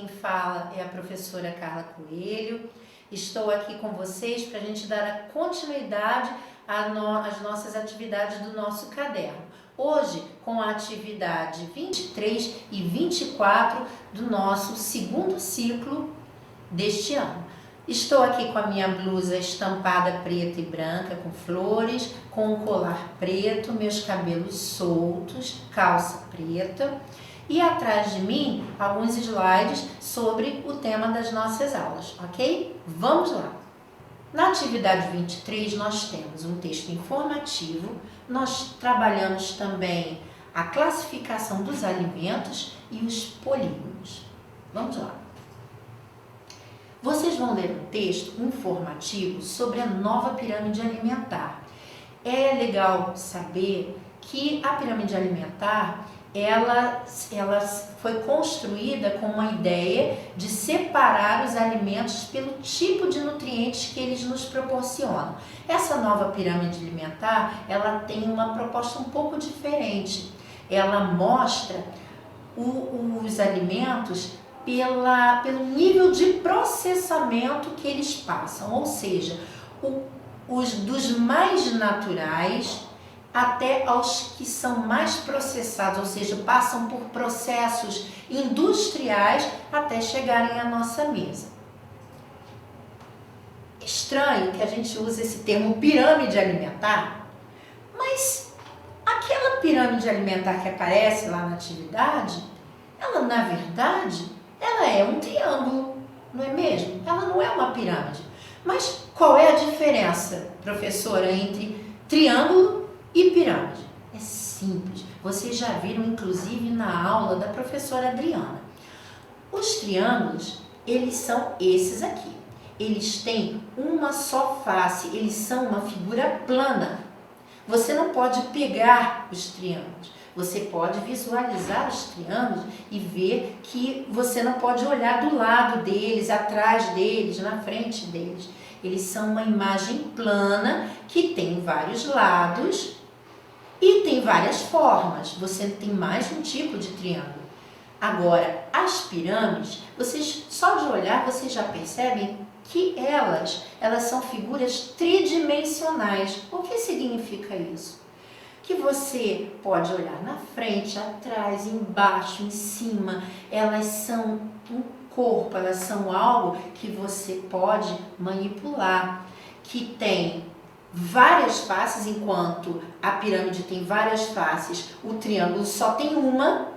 quem fala é a professora Carla Coelho. Estou aqui com vocês para a gente dar a continuidade às nossas atividades do nosso caderno. Hoje, com a atividade 23 e 24 do nosso segundo ciclo deste ano. Estou aqui com a minha blusa estampada preta e branca, com flores, com um colar preto, meus cabelos soltos, calça preta. E atrás de mim, alguns slides sobre o tema das nossas aulas, ok? Vamos lá! Na atividade 23, nós temos um texto informativo, nós trabalhamos também a classificação dos alimentos e os polígonos. Vamos lá! Vocês vão ler um texto informativo sobre a nova pirâmide alimentar. É legal saber que a pirâmide alimentar ela foi construída com uma ideia de separar os alimentos pelo tipo de nutrientes que eles nos proporcionam. Essa nova pirâmide alimentar, ela tem uma proposta um pouco diferente. Ela mostra os alimentos pelo nível de processamento que eles passam, ou seja, dos mais naturais até aos que são mais processados, ou seja, passam por processos industriais até chegarem à nossa mesa. Estranho que a gente use esse termo pirâmide alimentar, mas aquela pirâmide alimentar que aparece lá na atividade, ela na verdade, ela é um triângulo, não é mesmo? Ela não é uma pirâmide. Mas qual é a diferença, professora, entre triângulo e pirâmide? É simples, vocês já viram inclusive na aula da professora Adriana. Os triângulos, eles são esses aqui. Eles têm uma só face, eles são uma figura plana. Você não pode pegar os triângulos, você pode visualizar os triângulos e ver que você não pode olhar do lado deles, atrás deles, na frente deles. Eles são uma imagem plana que tem vários lados e tem várias formas. Você tem mais de um tipo de triângulo. Agora, as pirâmides, vocês só de olhar, vocês já percebem que elas são figuras tridimensionais. O que significa isso? Que você pode olhar na frente, atrás, embaixo, em cima. Elas são um corpo, elas são algo que você pode manipular, que tem várias faces, enquanto a pirâmide tem várias faces, o triângulo só tem uma,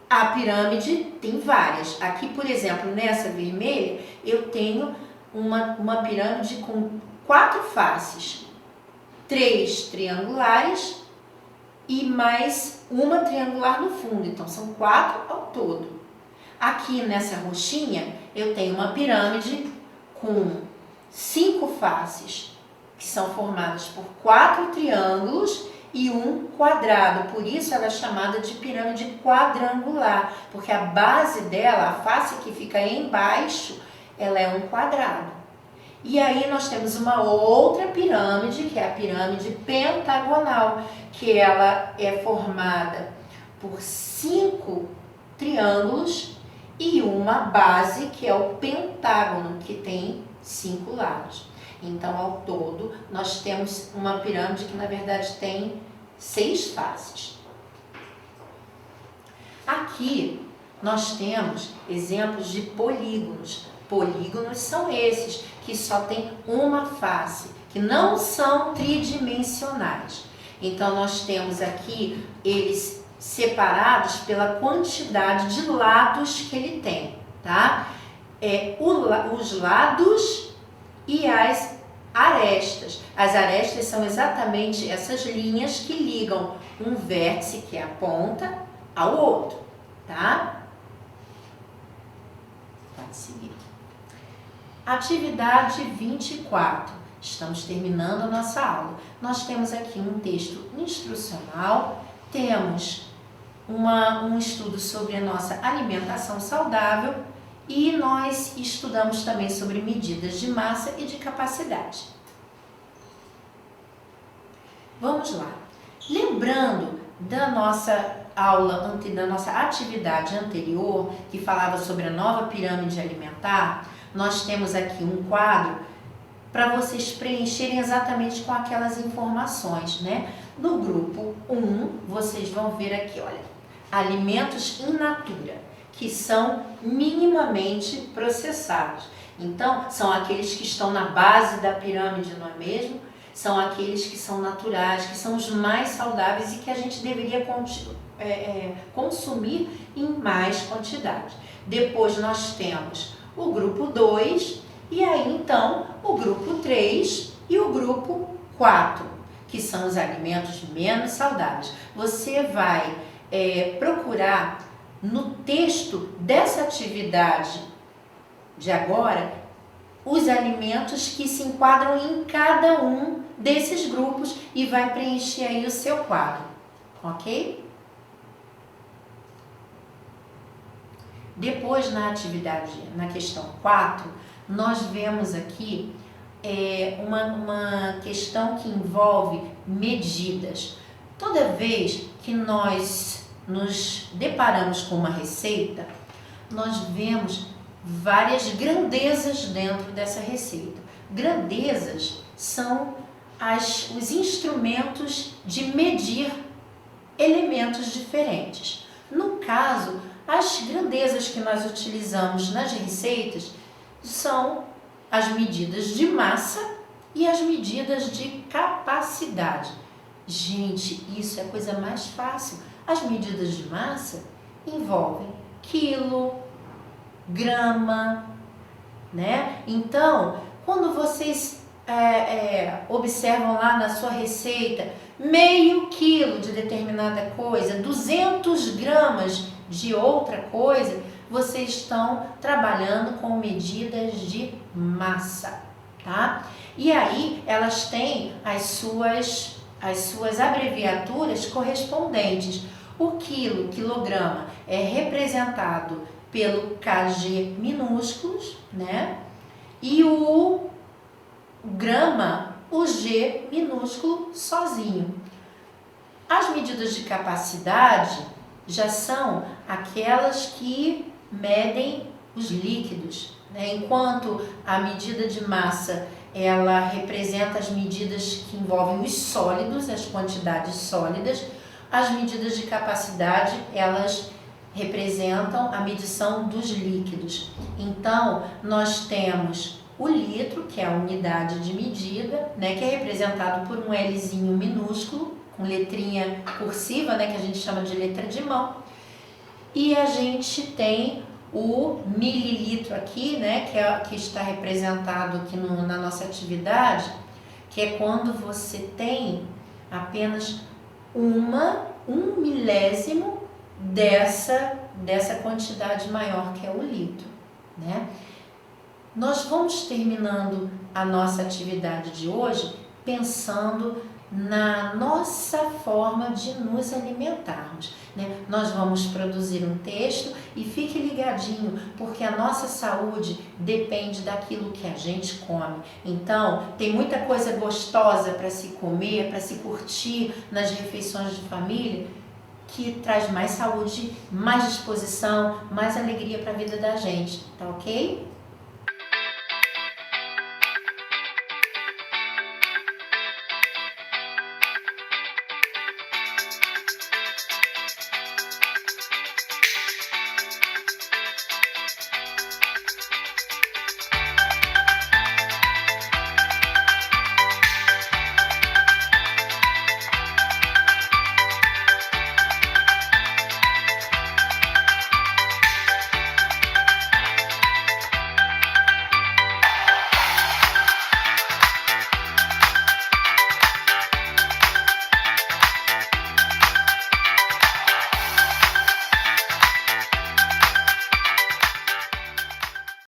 a pirâmide tem várias. Aqui, por exemplo, nessa vermelha, eu tenho uma pirâmide com 4 faces, 3 triangulares e mais uma triangular no fundo, então são 4 ao todo. Aqui nessa roxinha, eu tenho uma pirâmide com 5 faces, que são formadas por 4 triângulos e um quadrado. Por isso ela é chamada de pirâmide quadrangular, porque a base dela, a face que fica embaixo, ela é um quadrado. E aí nós temos uma outra pirâmide, que é a pirâmide pentagonal, que ela é formada por 5 triângulos e uma base, que é o pentágono, que tem 5 lados. Então, ao todo, nós temos uma pirâmide que, na verdade, tem 6 faces. Aqui, nós temos exemplos de polígonos. Polígonos são esses que só tem uma face, que não são tridimensionais. Então, nós temos aqui eles separados pela quantidade de lados que ele tem, tá? Os lados e as arestas. As arestas são exatamente essas linhas que ligam um vértice, que é a ponta, ao outro, tá? Pode seguir. Atividade 24. Estamos terminando a nossa aula. Nós temos aqui um texto instrucional, temos um estudo sobre a nossa alimentação saudável e nós estudamos também sobre medidas de massa e de capacidade. Vamos lá. Lembrando da nossa aula, da nossa atividade anterior, que falava sobre a nova pirâmide alimentar, nós temos aqui um quadro para vocês preencherem exatamente com aquelas informações, né? No grupo 1, vocês vão ver aqui, olha, alimentos in natura, que são minimamente processados. Então, são aqueles que estão na base da pirâmide, não é mesmo? São aqueles que são naturais, que são os mais saudáveis e que a gente deveria consumir em mais quantidade. Depois nós temos o grupo 2 e aí então o grupo 3 e o grupo 4, que são os alimentos menos saudáveis. Você vai procurar no texto dessa atividade de agora os alimentos que se enquadram em cada um desses grupos e vai preencher aí o seu quadro, ok? Depois na atividade, na questão 4, nós vemos aqui uma questão que envolve medidas. Toda vez que nós nos deparamos com uma receita, nós vemos várias grandezas dentro dessa receita. Grandezas são os instrumentos de medir elementos diferentes. No caso, as grandezas que nós utilizamos nas receitas são as medidas de massa e as medidas de capacidade. Gente, isso é a coisa mais fácil. As medidas de massa envolvem quilo, grama, né? Então, quando vocês observam lá na sua receita meio quilo de determinada coisa, 200 gramas de outra coisa, vocês estão trabalhando com medidas de massa, tá? E aí elas têm as suas abreviaturas correspondentes. O quilograma é representado pelo kg minúsculos, né? E o grama, o G minúsculo sozinho. As medidas de capacidade já são aquelas que medem os líquidos, né? Enquanto a medida de massa ela representa as medidas que envolvem os sólidos, as quantidades sólidas, as medidas de capacidade elas representam a medição dos líquidos. Então, nós temos o litro, que é a unidade de medida, né, que é representado por um Lzinho minúsculo, com letrinha cursiva, né, que a gente chama de letra de mão. E a gente tem o mililitro aqui, né, que está representado aqui na nossa atividade, que é quando você tem apenas um milésimo dessa quantidade maior que é o litro, né? Nós vamos terminando a nossa atividade de hoje pensando na nossa forma de nos alimentarmos, né? Nós vamos produzir um texto e fique ligadinho, porque a nossa saúde depende daquilo que a gente come. Então, tem muita coisa gostosa para se comer, para se curtir nas refeições de família, que traz mais saúde, mais disposição, mais alegria para a vida da gente, tá ok?